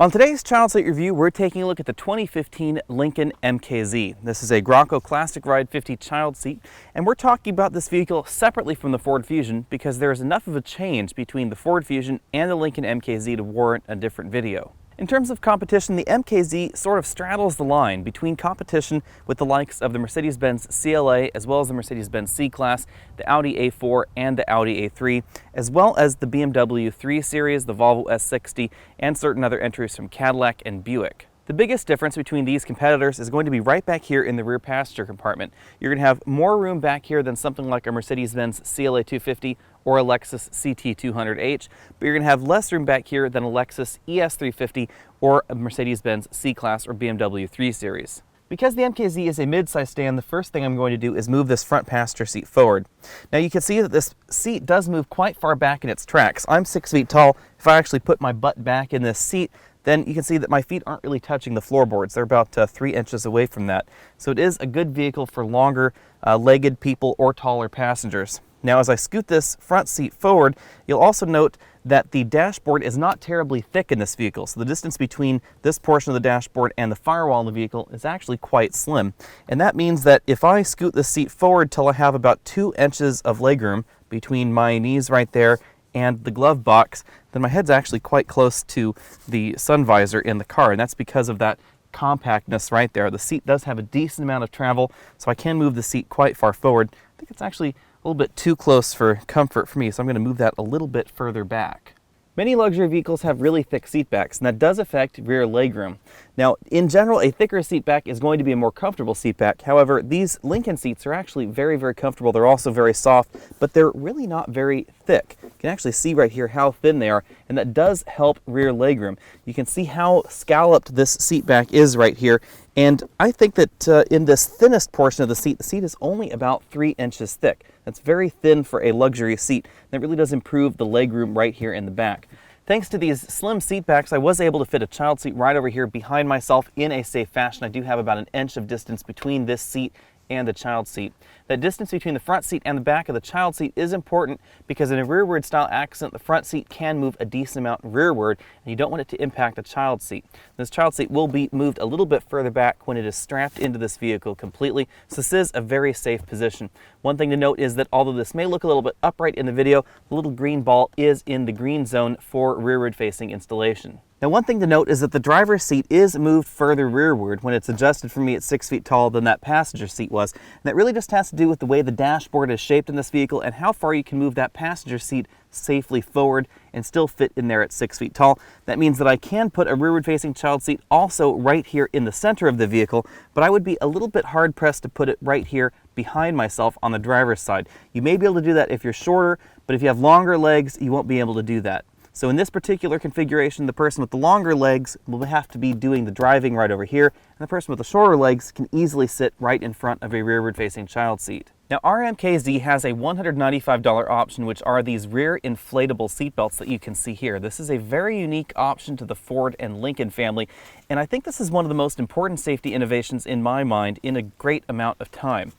On today's child seat review, we're taking a look at the 2015 Lincoln MKZ. This is a Bronco Classic Ride 50 child seat, and we're talking about this vehicle separately from the Ford Fusion because there is enough of a change between the Ford Fusion and the Lincoln MKZ to warrant a different video. In terms of competition, the MKZ sort of straddles the line between competition with the likes of the Mercedes-Benz CLA, as well as the Mercedes-Benz C-Class, the Audi A4, and the Audi A3, as well as the BMW 3 Series, the Volvo S60, and certain other entries from Cadillac and Buick. The biggest difference between these competitors is going to be right back here in the rear passenger compartment. You're going to have more room back here than something like a Mercedes-Benz CLA 250 or a Lexus CT200H, but you're going to have less room back here than a Lexus ES350 or a Mercedes-Benz C-Class or BMW 3 Series. Because the MKZ is a mid-size sedan, the first thing I'm going to do is move this front passenger seat forward. Now you can see that this seat does move quite far back in its tracks. I'm 6 feet tall. If I actually put my butt back in this seat, then you can see that my feet aren't really touching the floorboards. They're about 3 inches away from that. So it is a good vehicle for longer legged people or taller passengers. Now as I scoot this front seat forward, you'll also note that the dashboard is not terribly thick in this vehicle. So the distance between this portion of the dashboard and the firewall of the vehicle is actually quite slim. And that means that if I scoot the seat forward till I have about 2 inches of legroom between my knees right there and the glove box, then my head's actually quite close to the sun visor in the car, and that's because of that compactness right there. The seat does have a decent amount of travel, so I can move the seat quite far forward. I think it's actually a little bit too close for comfort for me, so I'm going to move that a little bit further back. Many luxury vehicles have really thick seat backs, and that does affect rear legroom. Now, in general, a thicker seat back is going to be a more comfortable seat back. However, these Lincoln seats are actually very, very comfortable. They're also very soft, but they're really not very thick. You can actually see right here how thin they are, and that does help rear legroom. You can see how scalloped this seat back is right here, and I think that in this thinnest portion of the seat is only about 3 inches thick. That's very thin for a luxury seat. That really does improve the legroom right here in the back. Thanks to these slim seat backs, I was able to fit a child seat right over here behind myself in a safe fashion. I do have about 1 inch of distance between this seat and the child seat. That distance between the front seat and the back of the child seat is important because in a rearward style accident, the front seat can move a decent amount rearward, and you don't want it to impact a child seat. This child seat will be moved a little bit further back when it is strapped into this vehicle completely, so this is a very safe position. One thing to note is that although this may look a little bit upright in the video, the little green ball is in the green zone for rearward facing installation. Now, one thing to note is that the driver's seat is moved further rearward when it's adjusted for me at 6 feet tall than that passenger seat was. And that really just has to do with the way the dashboard is shaped in this vehicle and how far you can move that passenger seat safely forward and still fit in there at 6 feet tall. That means that I can put a rearward facing child seat also right here in the center of the vehicle, but I would be a little bit hard pressed to put it right here behind myself on the driver's side. You may be able to do that if you're shorter, but if you have longer legs, you won't be able to do that. So in this particular configuration, the person with the longer legs will have to be doing the driving right over here, and the person with the shorter legs can easily sit right in front of a rearward facing child seat. Now, our MKZ has a $195 option, which are these rear inflatable seatbelts that you can see here. This is a very unique option to the Ford and Lincoln family, and I think this is one of the most important safety innovations in my mind in a great amount of time.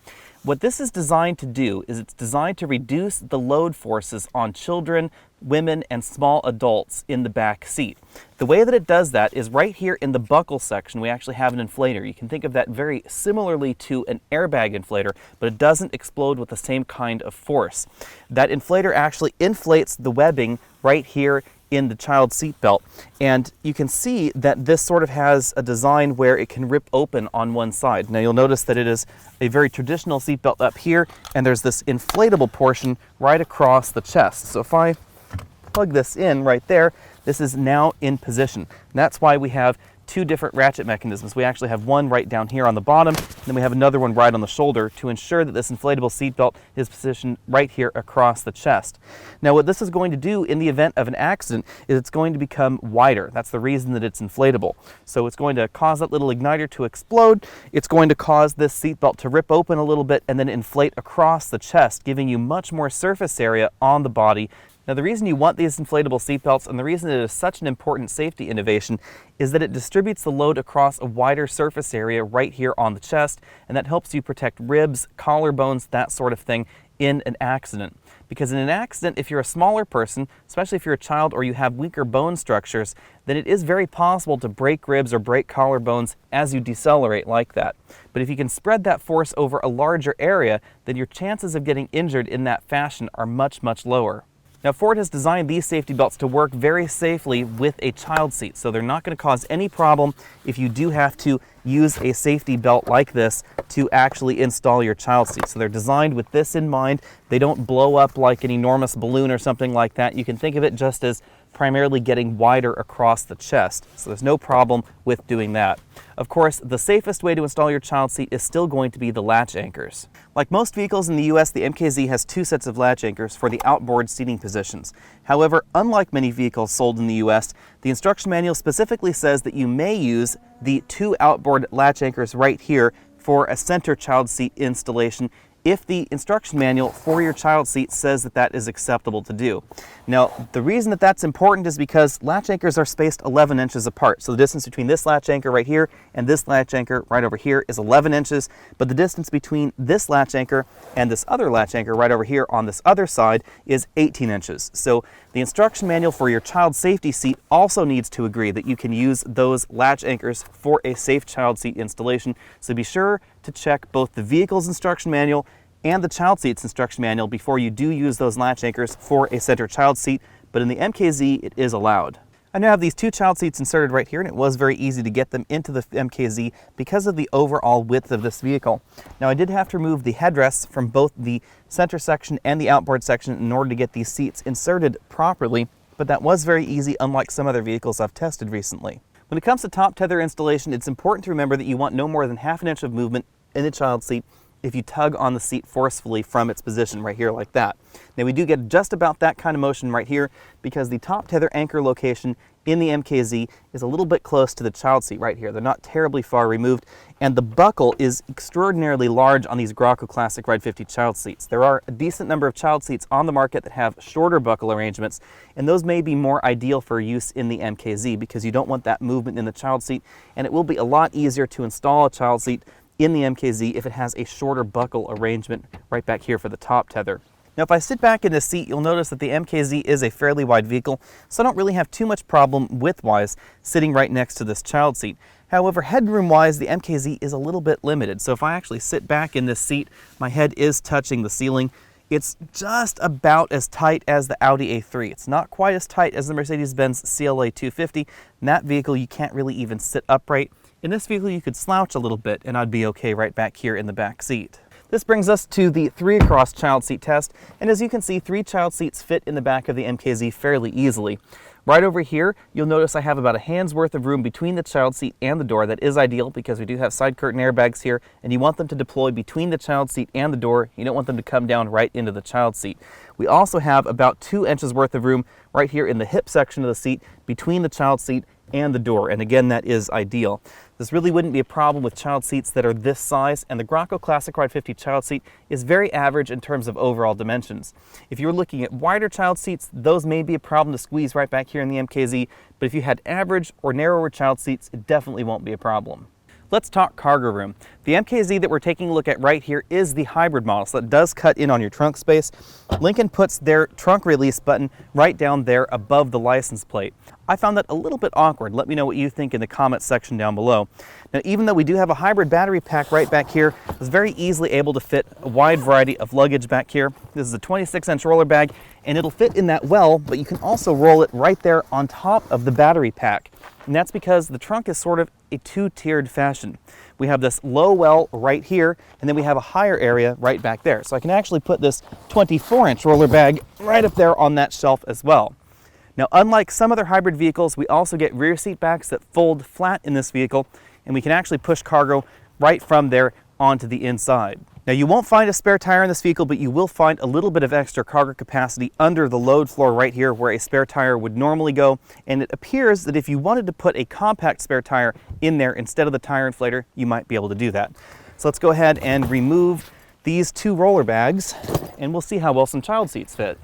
What this is designed to do is it's designed to reduce the load forces on children, women, and small adults in the back seat. The way that it does that is right here in the buckle section, we actually have an inflator. You can think of that very similarly to an airbag inflator, but it doesn't explode with the same kind of force. That inflator actually inflates the webbing right here in the child seat belt, and you can see that this sort of has a design where it can rip open on one side. Now you'll notice that it is a very traditional seat belt up here, and there's this inflatable portion right across the chest. So if I plug this in right there, this is now in position. And that's why we have 2 different ratchet mechanisms. We actually have one right down here on the bottom, and then we have another one right on the shoulder to ensure that this inflatable seatbelt is positioned right here across the chest. Now, what this is going to do in the event of an accident is it's going to become wider. That's the reason that it's inflatable. So it's going to cause that little igniter to explode. It's going to cause this seatbelt to rip open a little bit and then inflate across the chest, giving you much more surface area on the body. Now, the reason you want these inflatable seatbelts and the reason it is such an important safety innovation is that it distributes the load across a wider surface area right here on the chest, and that helps you protect ribs, collarbones, that sort of thing in an accident. Because in an accident, if you're a smaller person, especially if you're a child or you have weaker bone structures, then it is very possible to break ribs or break collarbones as you decelerate like that. But if you can spread that force over a larger area, then your chances of getting injured in that fashion are much, much lower. Now, Ford has designed these safety belts to work very safely with a child seat, so they're not going to cause any problem if you do have to use a safety belt like this to actually install your child seat. So they're designed with this in mind. They don't blow up like an enormous balloon or something like that. You can think of it just as primarily getting wider across the chest, so there's no problem with doing that. Of course, the safest way to install your child seat is still going to be the latch anchors. Like most vehicles in the US, the MKZ has 2 sets of latch anchors for the outboard seating positions. However, unlike many vehicles sold in the US, the instruction manual specifically says that you may use the 2 outboard latch anchors right here for a center child seat installation if the instruction manual for your child seat says that that is acceptable to do. Now, the reason that that's important is because latch anchors are spaced 11 inches apart. So the distance between this latch anchor right here and this latch anchor right over here is 11 inches, but the distance between this latch anchor and this other latch anchor right over here on this other side is 18 inches. So the instruction manual for your child safety seat also needs to agree that you can use those latch anchors for a safe child seat installation. So be sure to check both the vehicle's instruction manual and the child seat's instruction manual before you do use those latch anchors for a center child seat, but in the MKZ it is allowed. I now have these 2 child seats inserted right here, and it was very easy to get them into the MKZ because of the overall width of this vehicle. Now, I did have to remove the headrests from both the center section and the outboard section in order to get these seats inserted properly, but that was very easy, unlike some other vehicles I've tested recently. When it comes to top tether installation, it's important to remember that you want no more than half an inch of movement in the child seat if you tug on the seat forcefully from its position right here like that. Now, we do get just about that kind of motion right here because the top tether anchor location in the MKZ is a little bit close to the child seat right here. They're not terribly far removed, and the buckle is extraordinarily large on these Graco Classic Ride 50 child seats. There are a decent number of child seats on the market that have shorter buckle arrangements, and those may be more ideal for use in the MKZ because you don't want that movement in the child seat, and it will be a lot easier to install a child seat in the MKZ if it has a shorter buckle arrangement right back here for the top tether. Now, if I sit back in this seat, you'll notice that the MKZ is a fairly wide vehicle, so I don't really have too much problem width-wise sitting right next to this child seat. However, headroom-wise, the MKZ is a little bit limited, so if I actually sit back in this seat, my head is touching the ceiling. It's just about as tight as the Audi A3. It's not quite as tight as the Mercedes-Benz CLA 250. In that vehicle, you can't really even sit upright. In this vehicle, you could slouch a little bit and I'd be okay right back here in the back seat. This brings us to the 3-across child seat test, and as you can see, 3 child seats fit in the back of the MKZ fairly easily. Right over here, you'll notice I have about a hand's worth of room between the child seat and the door. That is ideal because we do have side curtain airbags here, and you want them to deploy between the child seat and the door. You don't want them to come down right into the child seat. We also have about 2 inches worth of room right here in the hip section of the seat between the child seat and the door, and again, that is ideal. This really wouldn't be a problem with child seats that are this size, and the Graco Classic Ride 50 child seat is very average in terms of overall dimensions. If you're looking at wider child seats, those may be a problem to squeeze right back here in the MKZ, but if you had average or narrower child seats, it definitely won't be a problem. Let's talk cargo room. The MKZ that we're taking a look at right here is the hybrid model, so it does cut in on your trunk space. Lincoln puts their trunk release button right down there above the license plate. I found that a little bit awkward. Let me know what you think in the comments section down below. Now, even though we do have a hybrid battery pack right back here, it's very easily able to fit a wide variety of luggage back here. This is a 26-inch roller bag, and it'll fit in that well, but you can also roll it right there on top of the battery pack. And that's because the trunk is sort of a 2-tiered fashion. We have this low well right here, and then we have a higher area right back there. So I can actually put this 24-inch roller bag right up there on that shelf as well. Now, unlike some other hybrid vehicles, we also get rear seat backs that fold flat in this vehicle, and we can actually push cargo right from there onto the inside. Now, you won't find a spare tire in this vehicle, but you will find a little bit of extra cargo capacity under the load floor right here where a spare tire would normally go, and it appears that if you wanted to put a compact spare tire in there instead of the tire inflator, you might be able to do that. So let's go ahead and remove these 2 roller bags, and we'll see how well some child seats fit.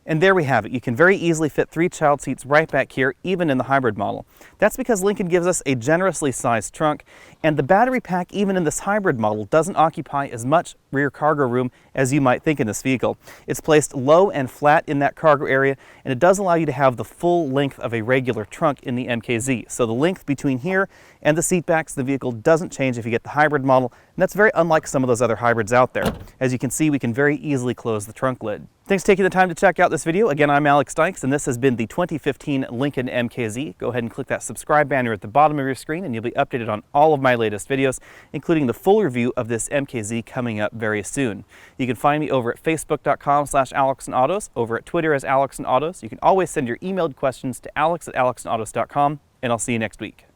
And there we have it. You can very easily fit 3 child seats right back here, even in the hybrid model. That's because Lincoln gives us a generously sized trunk, and the battery pack, even in this hybrid model, doesn't occupy as much rear cargo room as you might think in this vehicle. It's placed low and flat in that cargo area, and it does allow you to have the full length of a regular trunk in the MKZ. So the length between here and the seat backs of the vehicle doesn't change if you get the hybrid model, and that's very unlike some of those other hybrids out there. As you can see, we can very easily close the trunk lid. Thanks for taking the time to check out this video. Again, I'm Alex Dykes, and this has been the 2015 Lincoln MKZ. Go ahead and click that subscribe banner at the bottom of your screen, and you'll be updated on all of my latest videos, including the full review of this MKZ coming up very soon. You can find me over at facebook.com/AlexandAutos, over at Twitter as AlexandAutos. You can always send your emailed questions to alex@alexandautos.com, and I'll see you next week.